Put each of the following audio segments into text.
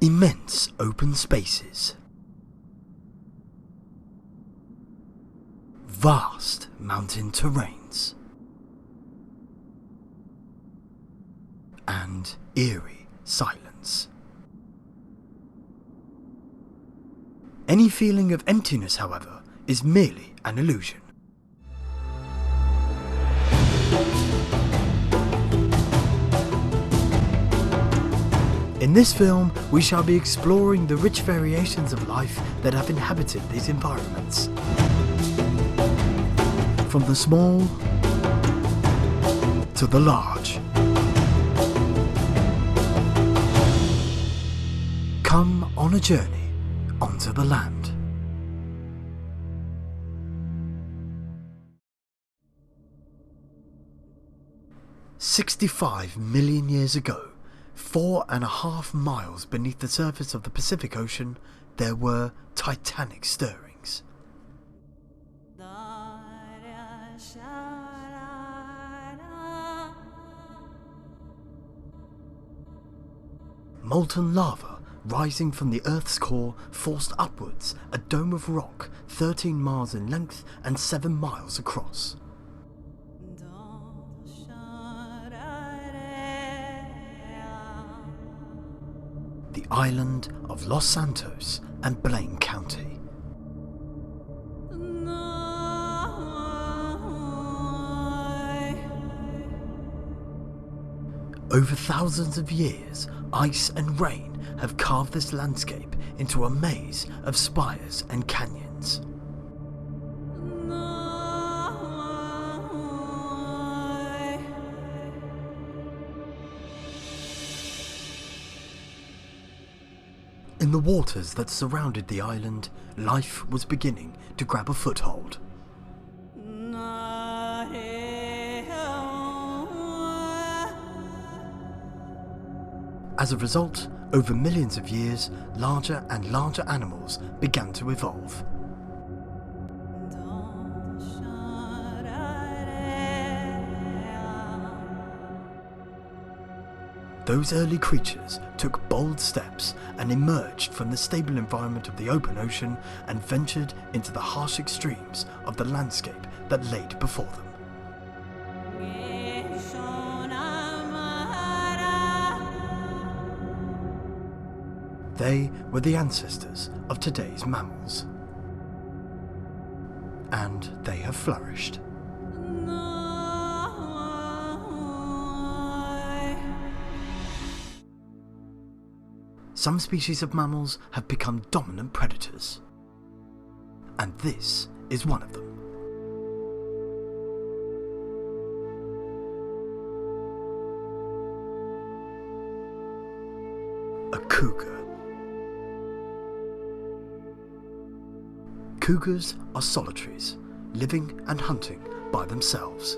Immense open spaces. Vast mountain terrains. And eerie silence. Any feeling of emptiness, however, is merely an illusion. In this film, we shall be exploring the rich variations of life that have inhabited these environments. From the small to the large. Come on a journey onto the land. "65 million years ago, 4.5 miles beneath the surface of the Pacific Ocean, there were titanic stirrings. Molten lava rising from the Earth's core forced upwards a dome of rock 13 miles in length and 7 miles across. The island of Los Santos and Blaine County. Over thousands of years, ice and rain have carved this landscape into a maze of spires and canyons. In the waters that surrounded the island, life was beginning to grab a foothold. As a result, over millions of years, larger and larger animals began to evolve. Those early creatures took bold steps and emerged from the stable environment of the open ocean and ventured into the harsh extremes of the landscape that laid before them. They were the ancestors of today's mammals. And they have flourished. Some species of mammals have become dominant predators. And this is one of them. A cougar. Cougars are solitaries, living and hunting by themselves.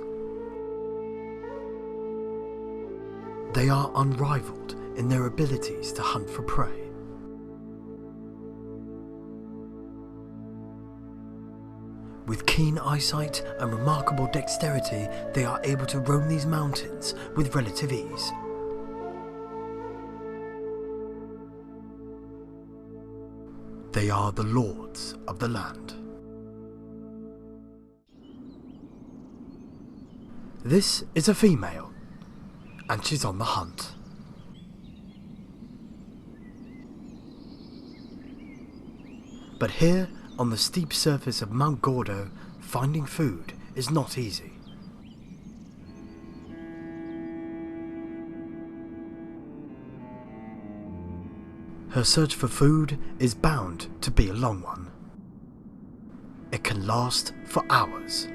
They are unrivaled in their abilities to hunt for prey. With keen eyesight and remarkable dexterity, they are able to roam these mountains with relative ease. They are the lords of the land. This is a female, and she's on the hunt. But here, on the steep surface of Mount Gordo, finding food is not easy. Her search for food is bound to be a long one. It can last for hours,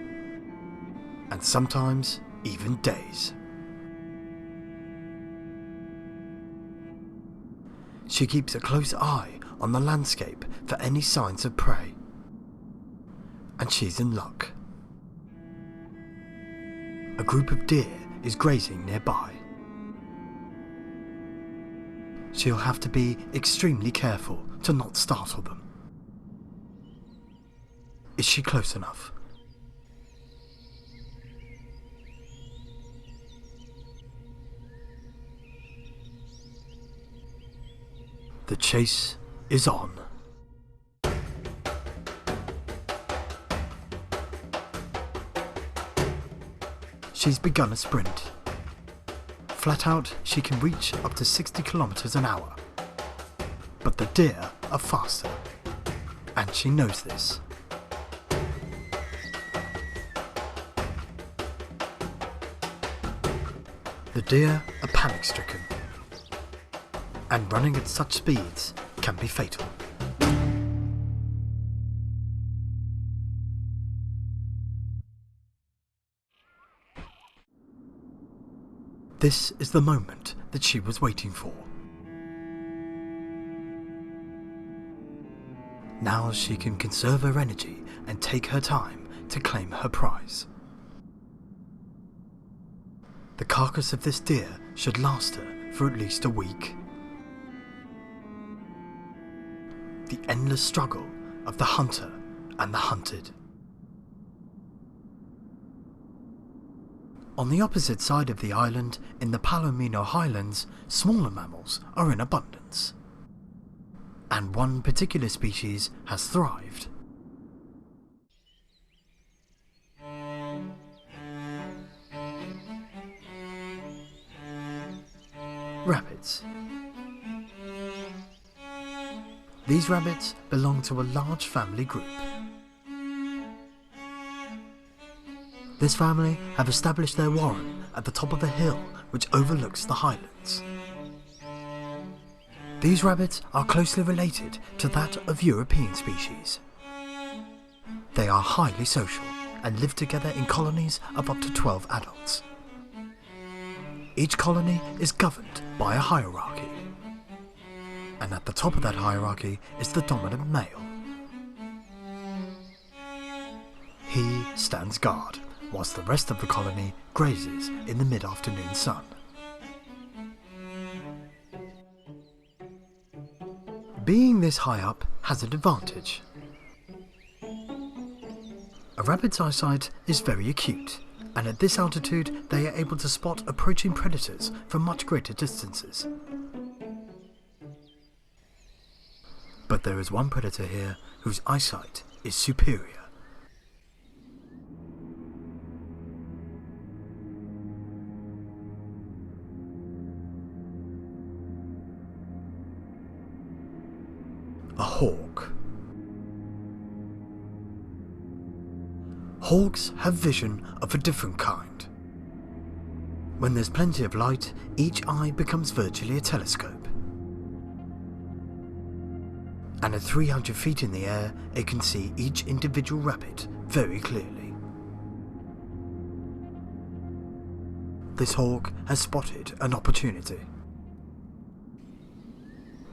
and sometimes even days. She keeps a close eye on the landscape for any signs of prey, and she's in luck. A group of deer is grazing nearby. She'll have to be extremely careful to not startle them. Is she close enough? The The chase is on. She's begun a sprint. Flat out, she can reach up to 60 kilometers an hour. But the deer are faster, and she knows this. The deer are panic-stricken, and running at such speeds can be fatal. This is the moment that she was waiting for. Now she can conserve her energy and take her time to claim her prize. The carcass of this deer should last her for at least a week. The endless struggle of the hunter and the hunted. On the opposite side of the island, in the Palomino Highlands, smaller mammals are in abundance. And one particular species has thrived. Rabbits. These rabbits belong to a large family group. This family have established their warren at the top of a hill which overlooks the highlands. These rabbits are closely related to that of European species. They are highly social and live together in colonies of up to 12 adults. Each colony is governed by a hierarchy, and at the top of that hierarchy is the dominant male. He stands guard, whilst the rest of the colony grazes in the mid-afternoon sun. Being this high up has an advantage. A rabbit's eyesight is very acute, and at this altitude they are able to spot approaching predators from much greater distances. But there is one predator here whose eyesight is superior. A hawk. Hawks have vision of a different kind. When there's plenty of light, each eye becomes virtually a telescope. And at 300 feet in the air, it can see each individual rabbit very clearly. This hawk has spotted an opportunity.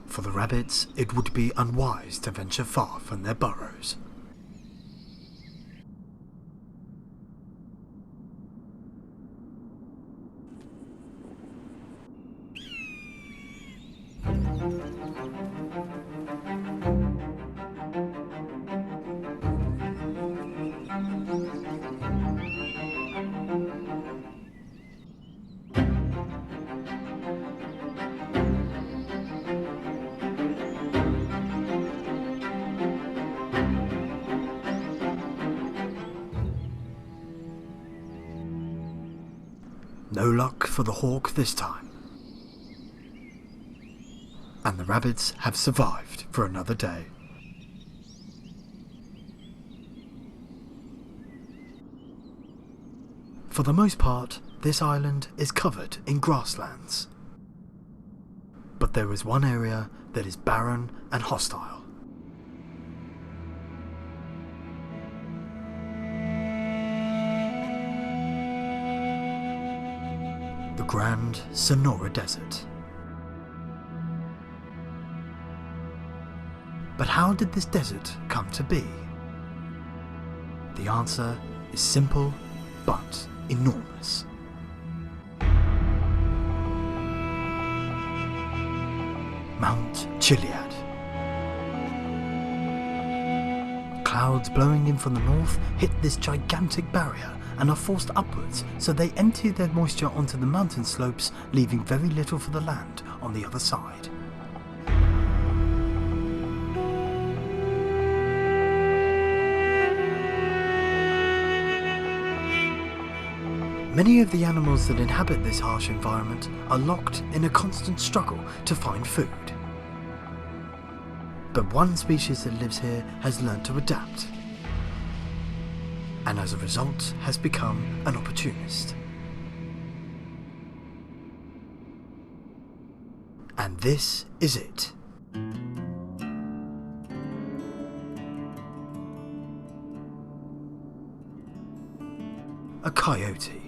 For the rabbits, it would be unwise to venture far from their burrows. No luck for the hawk this time. And the rabbits have survived for another day. For the most part, this island is covered in grasslands. But there is one area that is barren and hostile. The Grand Sonora Desert. But how did this desert come to be? The answer is simple but enormous. Mount Chiliad. Clouds blowing in from the north hit this gigantic barrier and are forced upwards, so they empty their moisture onto the mountain slopes, leaving very little for the land on the other side. Many of the animals that inhabit this harsh environment are locked in a constant struggle to find food. But one species that lives here has learned to adapt, and as a result has become an opportunist. And this is it. A coyote.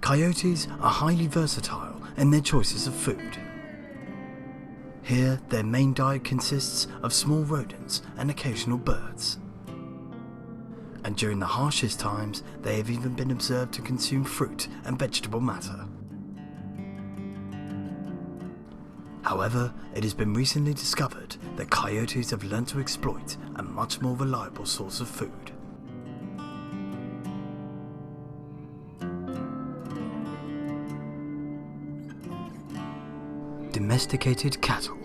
Coyotes are highly versatile in their choices of food. Here, their main diet consists of small rodents and occasional birds. And during the harshest times, they have even been observed to consume fruit and vegetable matter. However, it has been recently discovered that coyotes have learned to exploit a much more reliable source of food. Domesticated cattle.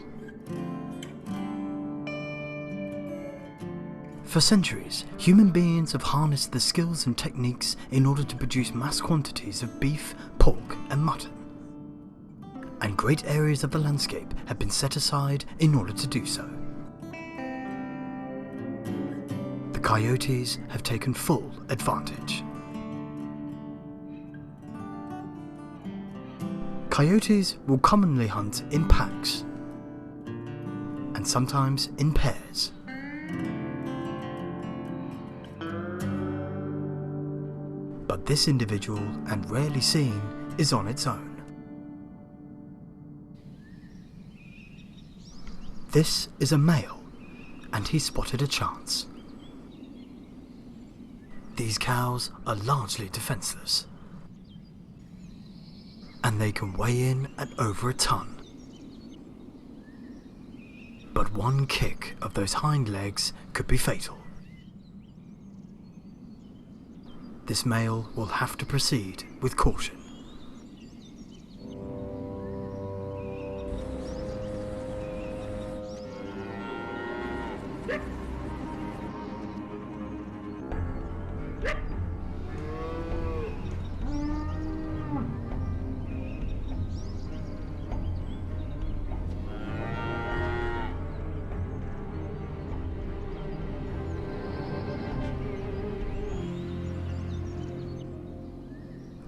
For centuries, human beings have harnessed the skills and techniques in order to produce mass quantities of beef, pork, and mutton. And great areas of the landscape have been set aside in order to do so. The coyotes have taken full advantage. Coyotes will commonly hunt in packs, and sometimes in pairs. But this individual, and rarely seen, is on its own. This is a male, and he spotted a chance. These cows are largely defenseless, and they can weigh in at over a ton. But one kick of those hind legs could be fatal. This male will have to proceed with caution.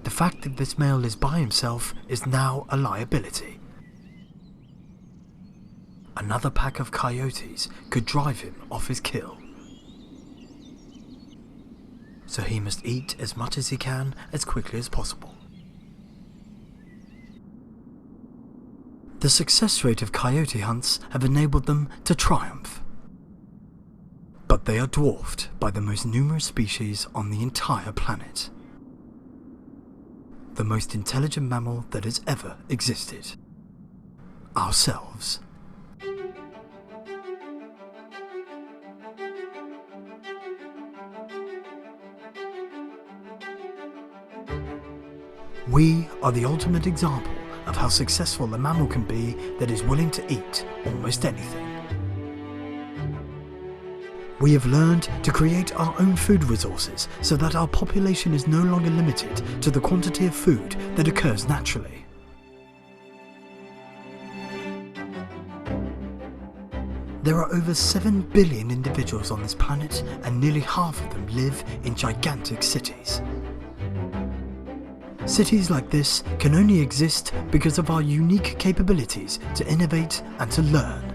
The fact that this male is by himself is now a liability. Another pack of coyotes could drive him off his kill. So he must eat as much as he can as quickly as possible. The success rate of coyote hunts have enabled them to triumph. But they are dwarfed by the most numerous species on the entire planet. The most intelligent mammal that has ever existed. Ourselves. We are the ultimate example of how successful a mammal can be that is willing to eat almost anything. We have learned to create our own food resources so that our population is no longer limited to the quantity of food that occurs naturally. There are over 7 billion individuals on this planet, and nearly half of them live in gigantic cities. Cities like this can only exist because of our unique capabilities to innovate and to learn.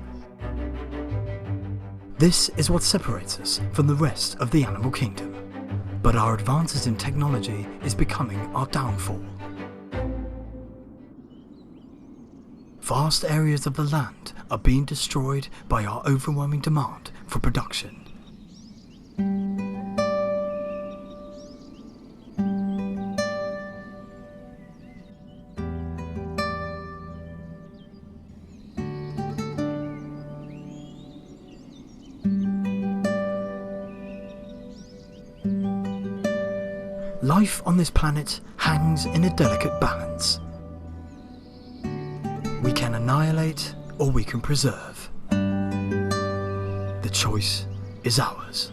This is what separates us from the rest of the animal kingdom, but our advances in technology is becoming our downfall. Vast areas of the land are being destroyed by our overwhelming demand for production. Life on this planet hangs in a delicate balance. We can annihilate or we can preserve. The choice is ours.